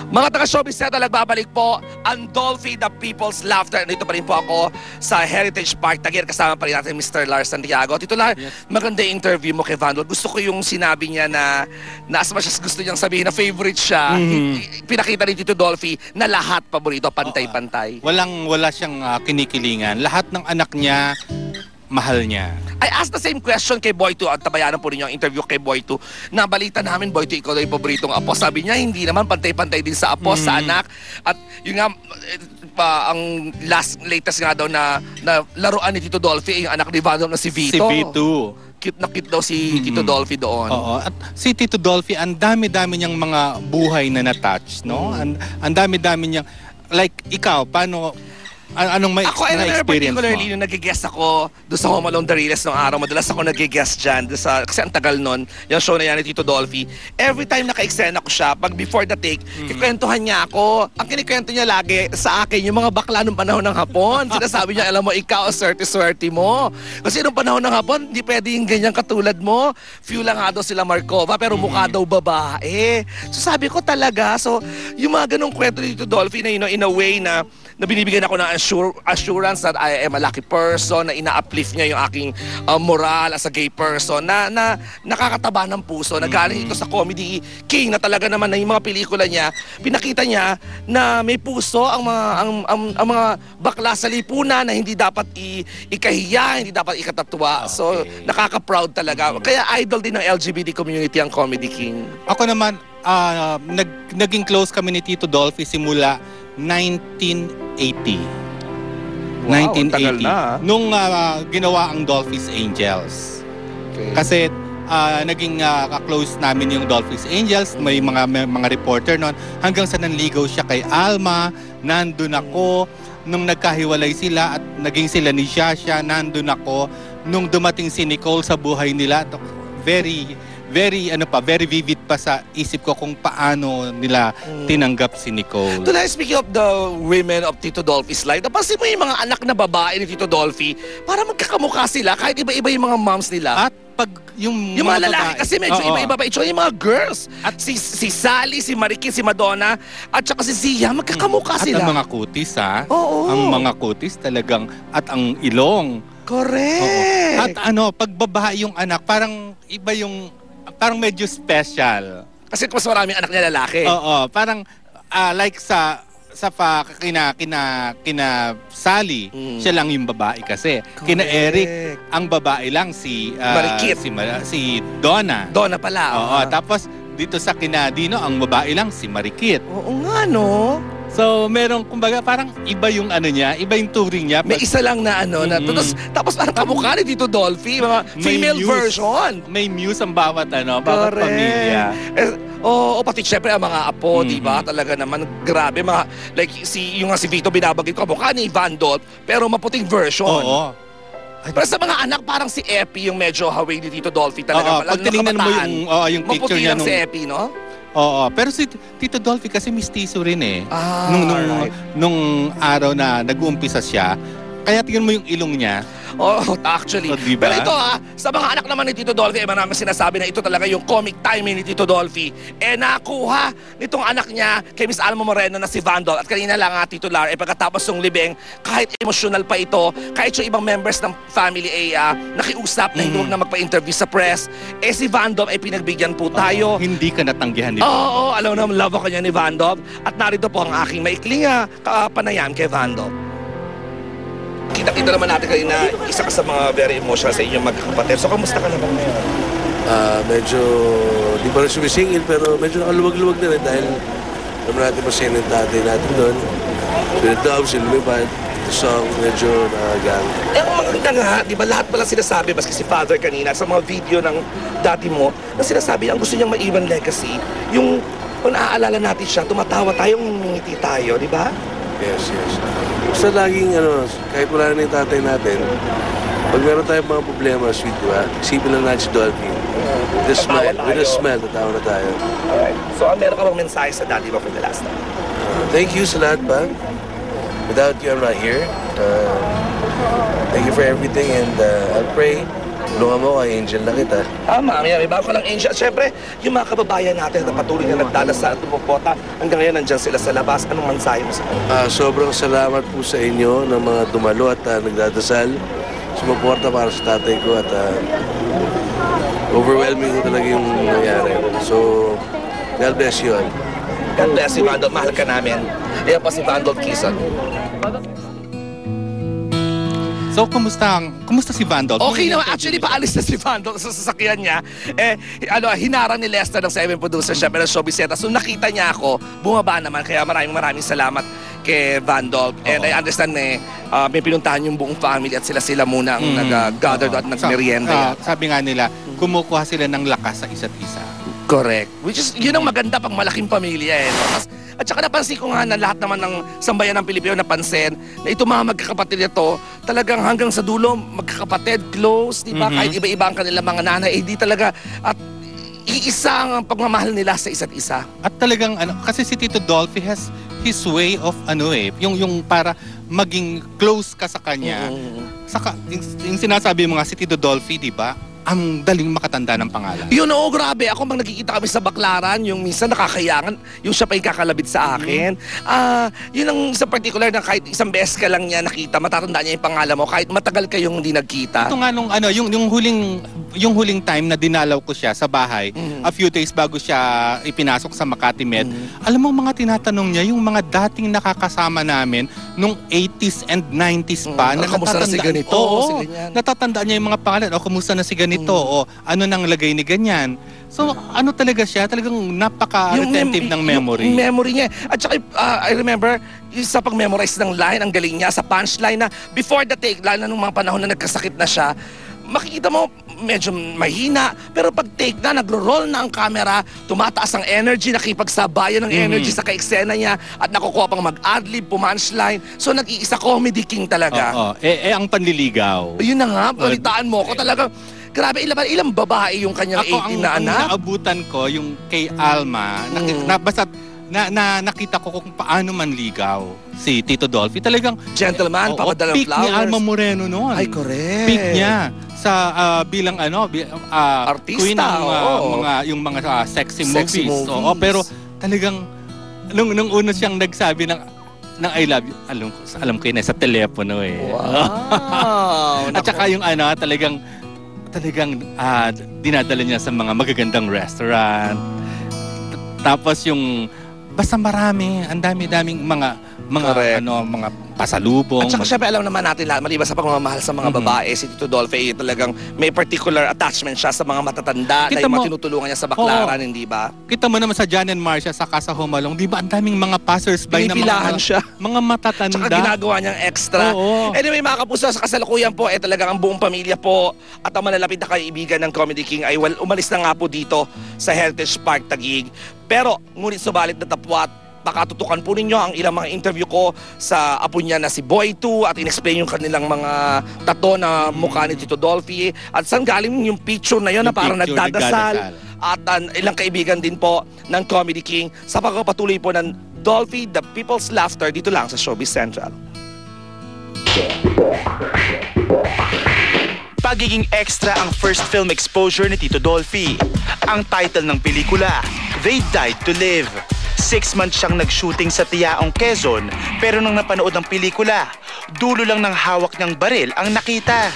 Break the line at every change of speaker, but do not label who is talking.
Mga taga-showbiz na nagbabalik po ang Dolphy, the People's Laughter. Nandito pa rin po ako sa Heritage Park Taguig. Kasama pa rin natin Mr. Lars Santiago. Tito Lars, maganda yung interview mo kay Vandal. Gusto ko yung sinabi niya na as much as gusto niyang sabihin na favorite siya, pinakita ni Tito Dolphy na lahat paborito, pantay-pantay.
Wala siyang kinikilingan. Lahat ng anak niya, mahal niya.
I asked the same question kay Boy 2 at tabayanan po ninyo ang interview kay Boy 2. Nabalita namin, Boy 2, ikaw daw yung paboritong apo. Sabi niya, hindi naman, pantay-pantay din sa apo, sa anak. At yun nga, ang latest nga daw na laruan ni Tito Dolphy, yung anak ni Vandal na si Vito.
Si Vito.
Cute na cute daw si Tito Dolphy doon.
Oo. At si Tito Dolphy, ang dami-dami niyang mga buhay na na-touch, no? Ang dami-dami niyang, like, ikaw, paano... Anong may experience
particularly nung nag-guest ako doon sa Home Alone The Realest nung araw, madalas ako nag-guest dyan kasi ang tagal nun, yung show na yan ni Tito Dolphy. Every time naka-extend ako siya, pag before the take, kikwentuhan niya ako. Ang kinikwento niya lagi sa akin, yung mga bakla nung panahon ng hapon. Sinasabi niya, alam mo, ikaw, swerte-swerte mo. Kasi nung panahon ng hapon, hindi pwede yung ganyan katulad mo. Few lang nga daw sila Markova, pero mukha daw babae. So sabi ko talaga, so yung mga ganong kwento ni Tito Dolphy na, you know, in a way na binibigyan ako ng assurance that I am a lucky person, na ina-uplift niya yung aking moral as a gay person, na nakakataba ng puso, na galing ito sa comedy king, na talaga naman na yung mga pelikula niya, pinakita niya na may puso ang mga bakla sa lipunan, na hindi dapat ikahiya, hindi dapat ikatatwa. So, nakaka-proud talaga. Kaya idol din ng LGBT community ang comedy king.
Ako naman, naging close kami ni Tito Dolphy simula 1980.
Wow, 1980. Tagal na.
Nung ginawa ang Dolphy's Angels. Okay. Kasi naging close namin yung Dolphy's Angels, may mga reporter noon, hanggang sa nanligaw siya kay Alma, nandun ako. Nung nagkahiwalay sila at naging sila ni Shasha, nandun ako. Nung dumating si Nicole sa buhay nila, very vivid pa sa isip ko kung paano nila tinanggap si Nicole.
Tonight, speaking of the women of Tito Dolphy's life, napansin mo yung mga anak na babae ni Tito Dolphy, para magkakamukha sila, kahit iba-iba yung mga moms nila.
At pag yung
mga lalaki kasi medyo iba-iba pa itsura, yung mga girls. At si Sally, si Marikin, si Madonna, at saka si Zia, magkakamukha sila.
At ang mga kutis,
Oo.
Ang mga kutis talagang, at ang ilong.
Correct.
Oo. At pag babae yung anak, parang iba yung, parang medyo special.
Kasi mas maraming anak niya lalaki.
Oo, parang like kina Sally, siya lang yung babae kasi. Correct. Kina Eric, ang babae lang si
Marikit.
Si Donna.
Donna pala.
Oo, tapos dito sa kina Dino, ang babae lang si Marikit.
Oo nga, no?
So, merong, kumbaga, parang iba yung niya, iba yung touring niya.
May isa lang na tapos parang kamukha ni Tito Dolphy, mga female version.
May muse ang bawat bawat pamilya.
Pati syempre ang mga apo, di ba? Talaga naman, grabe, mga, like, yung si Vito binabagay ko, kamukha ni Vandal, pero maputing version.
Oo.
Pero sa mga anak, parang si Epi yung medyo haway ni Tito Dolphy talaga.
Pag tinignan mo yung picture niya
si Epi, no?
Oo, pero si Tito Dolphy kasi mistiso rin eh. Nung araw na nag-uumpisa siya, kaya tingnan mo yung ilong niya.
Actually.
Diba?
Pero ito sa mga anak naman ni Tito Dolphy, marami sinasabi na ito talaga yung comic timing ni Tito Dolphy. Nakuha nitong anak niya kay Miss Alma Moreno na si Vandal. At kanina lang Tito Lar, pagkatapos ng libing, kahit emotional pa ito, kahit yung ibang members ng family nakiusap na hindi huwag na magpa-interview sa press, si Vandal ay pinagbigyan po tayo.
Hindi ka natanggihan nito.
Oo, alam mo naman, love ako niya ni Vandal. At narito po ang aking maikling panayam kay Vandal. Kita-kita naman natin kayo na isa ka sa mga very emotional sa inyong magkakapatid. So, kamusta ka naman ngayon?
Medyo, di pa rin sumisingil, pero medyo nakaluwag-luwag na rin dahil naman natin masaya ng tatay natin doon. Pinagdaaw, sinulipad. So, medyo nakagang.
Ang maganda nga, di ba lahat pala sinasabi, maski si Father kanina, sa mga video ng dati mo, na sinasabi, ang gusto niyang maiwan legacy, yung kung naaalala natin siya, tumatawa tayo, ngumingiti tayo, di ba?
Yes. Basta laging, kahit wala na yung tatay natin, pag meron tayong mga problema, sweet, di ba? Isipin lang natin si Dolphy. With a smile, tatawa na tayo.
Alright. So, meron ka bang mensahe sa daddy mo for the last time?
Thank you sa lahat ba? Without you, I'm not here. Thank you for everything, and I'll pray Tulungan mo kay Angel na kita.
Tama, may bago ka lang angel. At syempre, yung mga kababayan natin na patuloy na nagdadasal at tumupota, hanggang ngayon nandyan sila sa labas. Anong mensahe mo sa kanila?
Sobrang salamat po sa inyo ng mga dumalo at nagdadasal. Sumuporta para sa tatay ko at overwhelming ko talaga yung nangyari. So, God bless you all.
God bless you, Vandal. Mahal ka namin. Ayan po si Vandal Quezon.
So, kumusta si Vandal?
Okay naman. Actually, paalis na si Vandal sa sasakyan niya. Hinarang ni Lester ng 7 producers siya, pero showbiz yata. So, nakita niya ako, bumaba naman. Kaya maraming salamat kay Vandal. And I understand may pinuntahan yung buong family at sila muna ang nag-gather at nag-merienda.
Sabi nga nila, kumukuha sila ng lakas sa isa't isa.
Correct. Which is, yun ang maganda pag malaking pamilya eh. No? At saka napansin ko nga na lahat naman ng sambayan ng Pilipino napansin na ito mga magkakapatid ito, talagang hanggang sa dulo, magkakapatid, close, di ba? Kahit iba-iba ang kanilang mga nanay, di talaga, at iisa ang pagmamahal nila sa isa't isa.
At talagang, kasi si Tito Dolphy has his way of, yung para maging close ka sa kanya. Saka, yung sinasabi mo nga si Tito Dolphy, di ba? Ang daling makatanda ng pangalan.
Yun, oo, grabe. Ako bang nakikita kami sa Baklaran, yung minsan nakakayangan, yung siya pa yung kakalabit sa akin. Yun ang isang particular na kahit isang beses ka lang niya nakita, matatanda niya yung pangalan mo, kahit matagal kayong hindi nagkita.
Ito nga nung yung huling time na dinalaw ko siya sa bahay, a few days bago siya ipinasok sa Makati Med, alam mo mga tinatanong niya, yung mga dating nakakasama namin nung 80s and 90s pa.
Kamusta na si ganito?
Oo, natatandaan niya yung mga pangalan. O, kamusta na si ganito? O, ano nang lagay ni ganyan? So, ano talaga siya? Talagang napaka-retentive ng memory.
Yung memory niya. At saka, I remember, sa pag-memorize ng line, ang galing niya, sa punchline na before the take, lalo na nung mga panahon na nagkasakit na siya, makikita mo, medyo mahina, pero pag take na, nagro-roll na ang camera, tumataas ang energy, nakipagsabayan ng energy sa ka-eksena niya, at nakukuha pang mag-adlib, punchline. So, nag-iisa comedy king talaga.
Oo. Ang panliligaw.
Yun na nga, balitaan mo ko talaga. Grabe, ilang babae yung kanyang 18 na anak?
Ang naabutan ko, yung kay Alma, nakita ko kung paano manligaw si Tito Dolphy. Talagang
gentleman, papadalang
peak
flowers.
ni Alma Moreno noon.
Ay, correct.
Peak niya sa bilang
artista,
queen ng mga sexy movies. Oo, pero talagang nung una siyang nagsabi ng I love you, alam ko yun sa telepono eh.
Wow.
At saka yung talagang dinadala niya sa mga magagandang restaurant. Tapos yung basta marami, ang dami-daming mga pasalubong.
At saka syempre alam naman natin lahat, maliban sa pagmamahal sa mga babae, si Tito Dolphy talagang may particular attachment siya sa mga matatanda na yung mga tinutulungan niya sa Baklaran, hindi ba?
Kita mo naman sa John and Marcia sa Casa Humalong, di ba ang daming mga passers-by na mga matatanda.
Tsaka ginagawa niyang extra. Anyway mga kapuso, sa kasalukuyan po, talagang ang buong pamilya po at ang malalapit na kaibigan ng Comedy King ay umalis na nga po dito sa Heritage Park Taguig. Pero ngunit subalit na tapwat, makatutukan po ninyo ang ilang mga interview ko sa apo niya na si Boy 2 at in-explain yung kanilang mga tato na mukha ni Tito Dolphy at saan galing yung picture na yun na parang nagdadasal at ilang kaibigan din po ng Comedy King sa pagpapatuloy po ng Dolphy, The People's Laughter dito lang sa Showbiz Central.
Pagiging extra ang first film exposure ni Tito Dolphy. Ang title ng pelikula, They Died to Live. 6 months siyang nag-shooting sa Tiaong, Quezon, pero nung napanood ang pelikula, dulo lang ng hawak niyang baril ang nakita.